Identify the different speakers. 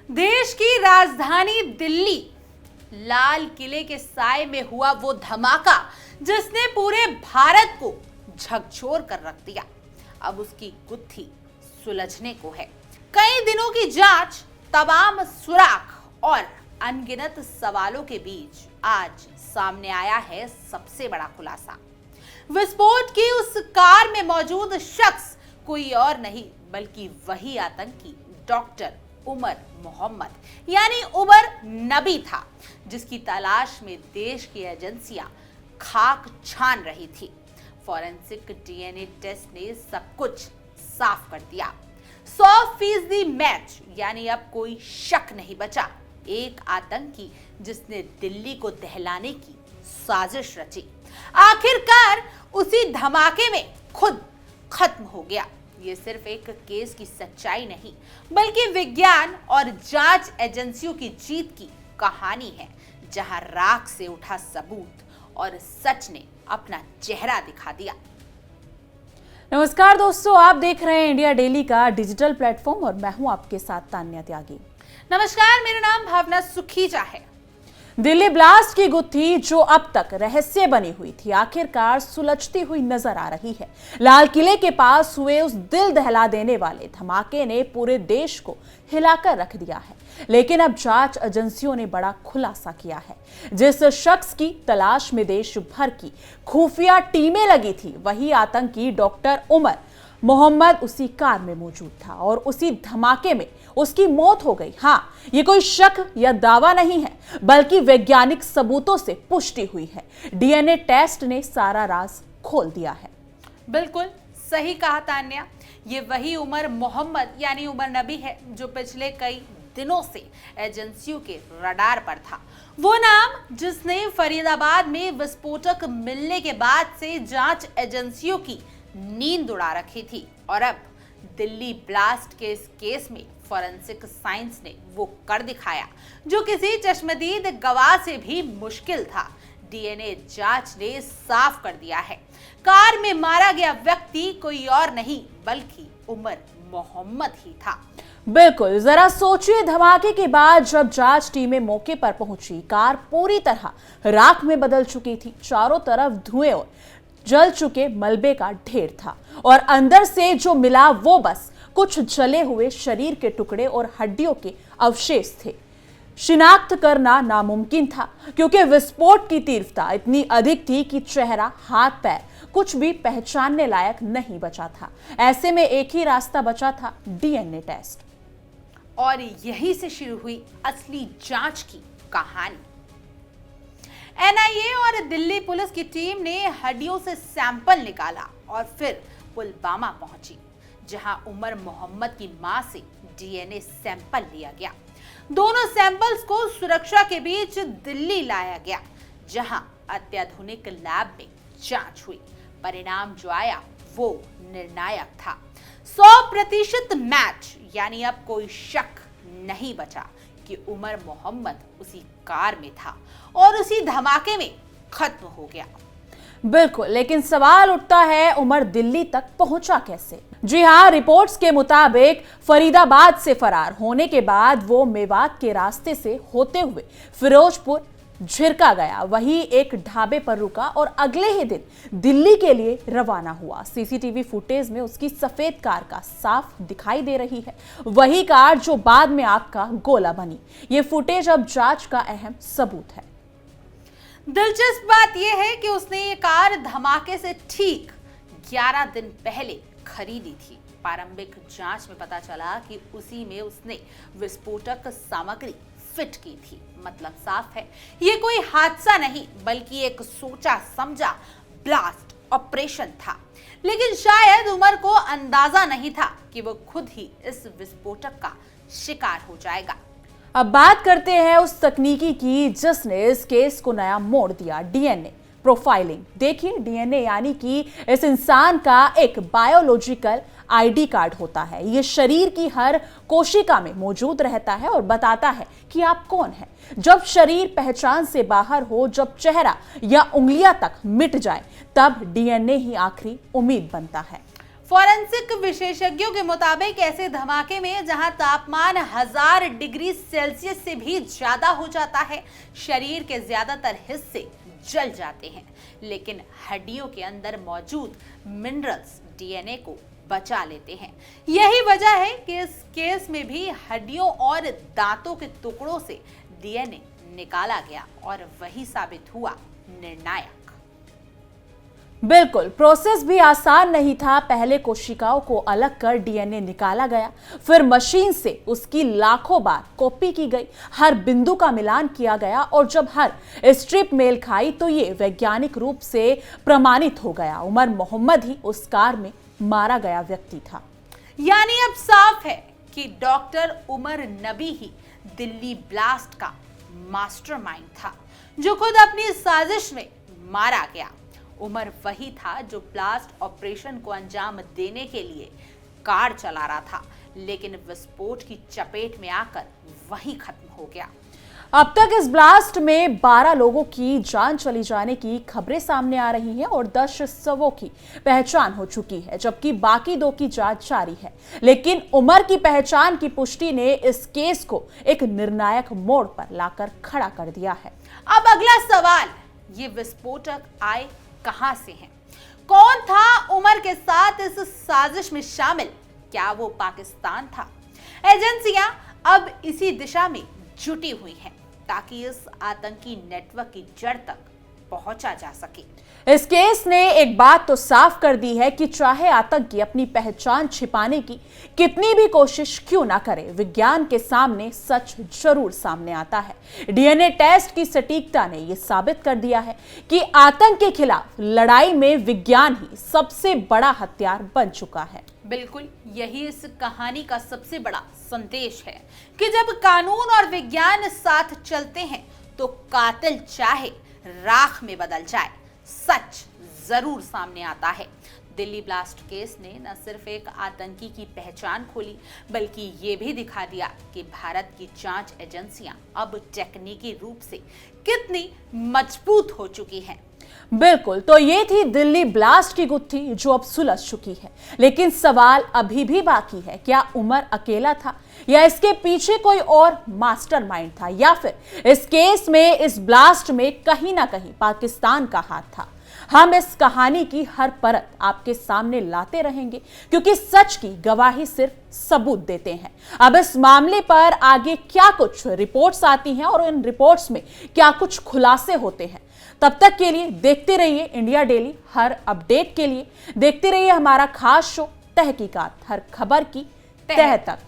Speaker 1: देश की राजधानी दिल्ली, लाल किले के साए में हुआ वो धमाका जिसने पूरे भारत को झकझोर कर रख दिया। अब उसकी गुत्थी सुलझने को है। कई दिनों की जांच, तमाम सुराख और अनगिनत सवालों के बीच आज सामने आया है सबसे बड़ा खुलासा। विस्फोट की उस कार में मौजूद शख्स कोई और नहीं बल्कि वही आतंकी डॉक्टर उमर मोहम्मद यानी उमर नबी था, जिसकी तलाश में देश की एजेंसियां खाक छान रही थी। फॉरेंसिक डीएनए टेस्ट ने सब कुछ साफ कर दिया। 100% मैच, यानी अब कोई शक नहीं बचा। एक आतंकी जिसने दिल्ली को दहलाने की साजिश रची, आखिरकार उसी धमाके में खुद खत्म हो गया। ये सिर्फ एक केस की सच्चाई नहीं बल्कि विज्ञान और जांच एजेंसियों की जीत की कहानी है, जहां राख से उठा सबूत और सच ने अपना चेहरा दिखा दिया।
Speaker 2: नमस्कार दोस्तों, आप देख रहे हैं इंडिया डेली का डिजिटल प्लेटफॉर्म और मैं हूं आपके साथ तान्या त्यागी।
Speaker 1: नमस्कार, मेरा नाम भावना सुखीजा है।
Speaker 2: दिल्ली ब्लास्ट की गुत्थी जो अब तक रहस्य बनी हुई थी, आखिरकार सुलझती हुई नजर आ रही है। लाल किले के पास हुए उस दिल दहला देने वाले धमाके ने पूरे देश को हिलाकर रख दिया है, लेकिन अब जांच एजेंसियों ने बड़ा खुलासा किया है। जिस शख्स की तलाश में देश भर की खुफिया टीमें लगी थी, वही आतंकी डॉक्टर उमर मोहम्मद उसी कार में मौजूद था और उसी धमाके में उसकी मौत हो गई। हाँ, ये कोई शक या दावा नहीं है बल्कि वैज्ञानिक सबूतों से पुष्टि हुई है। डीएनए टेस्ट ने सारा राज खोल दिया है।
Speaker 1: बिल्कुल सही कहा तान्या, ये वही उमर मोहम्मद यानी उमर नबी है जो पिछले कई दिनों से एजेंसियों के रडार पर था। वो नाम जिसने फरीदाबाद में विस्फोटक मिलने के बाद से जांच एजेंसियों की नींद उड़ा रखी थी, और अब दिल्ली ब्लास्ट के इस केस में फॉरेंसिक साइंस ने वो कर दिखाया जो किसी चश्मदीद गवाह से भी मुश्किल था। डीएनए जांच ने साफ कर दिया है, कार में मारा गया व्यक्ति कोई और नहीं बल्कि उमर मोहम्मद ही था।
Speaker 2: बिल्कुल, जरा सोचिए, धमाके के बाद जब जांच टीमें मौके पर पहुंची, कार पूरी तरह राख में बदल चुकी थी। चारों तरफ धुएं और जल चुके मलबे का ढेर था और अंदर से जो मिला वो बस कुछ जले हुए शरीर के टुकड़े और हड्डियों के अवशेष थे। शिनाख्त करना नामुमकिन था क्योंकि विस्फोट की तीव्रता इतनी अधिक थी कि चेहरा, हाथ, पैर कुछ भी पहचानने लायक नहीं बचा था। ऐसे में एक ही रास्ता बचा था, डीएनए टेस्ट।
Speaker 1: और यहीं से शुरू हुई असली जांच की कहानी। एनआईए और दिल्ली पुलिस की टीम ने हड्डियों से सैंपल निकाला और फिर पुलवामा पहुंची, जहां उमर मोहम्मद की मां से डीएनए सैंपल लिया गया। दोनों सैंपल्स को सुरक्षा के बीच दिल्ली लाया गया, जहां अत्याधुनिक लैब में जांच हुई। परिणाम जो आया वो निर्णायक था। 100% मैच, यानी अब कोई शक नहीं बचा कि उमर मोहम्मद उसी कार में था और उसी धमाके में खत्म हो गया।
Speaker 2: बिल्कुल, लेकिन सवाल उठता है, उमर दिल्ली तक पहुंचा कैसे? जी हाँ, रिपोर्ट्स के मुताबिक फरीदाबाद से फरार होने के बाद वो मेवात के रास्ते से होते हुए फिरोजपुर झिरका गया, वही एक ढाबे पर रुका और अगले ही दिन दिल्ली के लिए रवाना हुआ। सीसीटीवी फुटेज में उसकी सफेद कार का साफ दिखाई दे रही है, वही कार जो बाद में आग का गोला बनी। ये फुटेज अब जांच का अहम सबूत है।
Speaker 1: दिलचस्प बात यह है कि उसने ये कार धमाके से ठीक 11 दिन पहले खरीदी थी। प्रारंभिक जांच में पता चला कि उसी में उसने विस्फोटक सामग्री फिट की थी। मतलब साफ है, ये कोई हादसा नहीं बल्कि एक सोचा समझा ब्लास्ट ऑपरेशन था। लेकिन शायद उमर को अंदाजा नहीं था कि वो खुद ही इस विस्फोटक का शिकार हो जाएगा।
Speaker 2: अब बात करते हैं उस तकनीकी की जिसने इस केस को नया मोड़ दिया, डीएनए प्रोफाइलिंग। देखिए, डीएनए यानी कि इस इंसान का एक बायोलॉजिकल आईडी कार्ड होता है। ये शरीर की हर कोशिका में मौजूद रहता है और बताता है कि आप कौन हैं। जब शरीर पहचान से बाहर हो, जब चेहरा या उंगलियां तक मिट जाए, तब डीएनए ही आखिरी उम्मीद बनता है।
Speaker 1: फॉरेंसिक विशेषज्ञों के मुताबिक ऐसे धमाके में जहां तापमान 1000 डिग्री सेल्सियस से भी ज्यादा हो जाता है, शरीर के ज्यादातर हिस्से जल जाते हैं, लेकिन हड्डियों के अंदर मौजूद मिनरल्स डीएनए को बचा लेते हैं। यही वजह है कि इस केस में भी हड्डियों और दांतों के टुकड़ों से डीएनए निकाला गया और वही साबित हुआ निर्णायक।
Speaker 2: बिल्कुल, प्रोसेस भी आसान नहीं था। पहले कोशिकाओं को अलग कर डीएनए निकाला गया, फिर मशीन से उसकी लाखों बार कॉपी की गई, हर बिंदु का मिलान किया गया और जब हर स्ट्रिप मेल खाई तो ये वैज्ञानिक रूप से प्रमाणित हो गया। उमर मोहम्मद ही उस कार में मारा गया व्यक्ति था।
Speaker 1: यानी अब साफ है कि डॉक्टर उमर नबी ही दिल्ली ब्लास्ट का मास्टरमाइंड था, जो खुद अपनी साजिश में मारा गया। उमर वही था जो ब्लास्ट ऑपरेशन को अंजाम देने के लिए कार चला रहा था, लेकिन विस्फोट की चपेट में आकर वही खत्म हो गया।
Speaker 2: अब तक इस ब्लास्ट में 12 लोगों की जान चली जाने की खबरें सामने आ रही हैं और 10 शवों की पहचान हो चुकी है, जबकि बाकी 2 की जांच जारी है। लेकिन उमर की पहचान की पुष्टि ने इस केस को एक निर्णायक मोड़ पर लाकर खड़ा कर दिया है।
Speaker 1: अब अगला सवाल, ये विस्फोटक आए कहां से हैं? कौन था उमर के साथ इस साजिश में शामिल? क्या वो पाकिस्तान था? एजेंसियां अब इसी दिशा में जुटी हुई हैं ताकि इस आतंकी नेटवर्क की जड़ तक पहुंचा जा सके।
Speaker 2: इस केस ने एक बात तो साफ कर दी है कि चाहे आतंकी अपनी पहचान छिपाने की कितनी भी कोशिश क्यों ना करे, विज्ञान के सामने सच जरूर सामने आता है। डीएनए टेस्ट की सटीकता ने यह साबित कर दिया है कि आतंक के खिलाफ लड़ाई में विज्ञान ही सबसे बड़ा हथियार बन चुका है।
Speaker 1: बिल्कुल, यही इस कहानी का सबसे बड़ा संदेश है कि जब कानून और विज्ञान साथ चलते हैं तो कातिल चाहे राख में बदल जाए, सच जरूर सामने आता है। दिल्ली ब्लास्ट केस ने न सिर्फ एक आतंकी की पहचान खोली, बल्कि ये भी दिखा दिया कि भारत की जांच एजेंसियां अब तकनीकी रूप से कितनी मजबूत हो चुकी हैं।
Speaker 2: बिल्कुल, तो ये थी दिल्ली ब्लास्ट की गुत्थी जो अब सुलझ चुकी है, लेकिन सवाल अभी भी बाकी है। क्या उमर अकेला था या इसके पीछे कोई और मास्टरमाइंड था, या फिर इस केस में, इस ब्लास्ट में कहीं ना कहीं पाकिस्तान का हाथ था? हम इस कहानी की हर परत आपके सामने लाते रहेंगे, क्योंकि सच की गवाही सिर्फ सबूत देते हैं। अब इस मामले पर आगे क्या कुछ रिपोर्ट्स आती हैं और इन रिपोर्ट्स में क्या कुछ खुलासे होते हैं, तब तक के लिए देखते रहिए इंडिया डेली। हर अपडेट के लिए देखते रहिए हमारा खास शो तहकीकात, हर खबर की तह तक।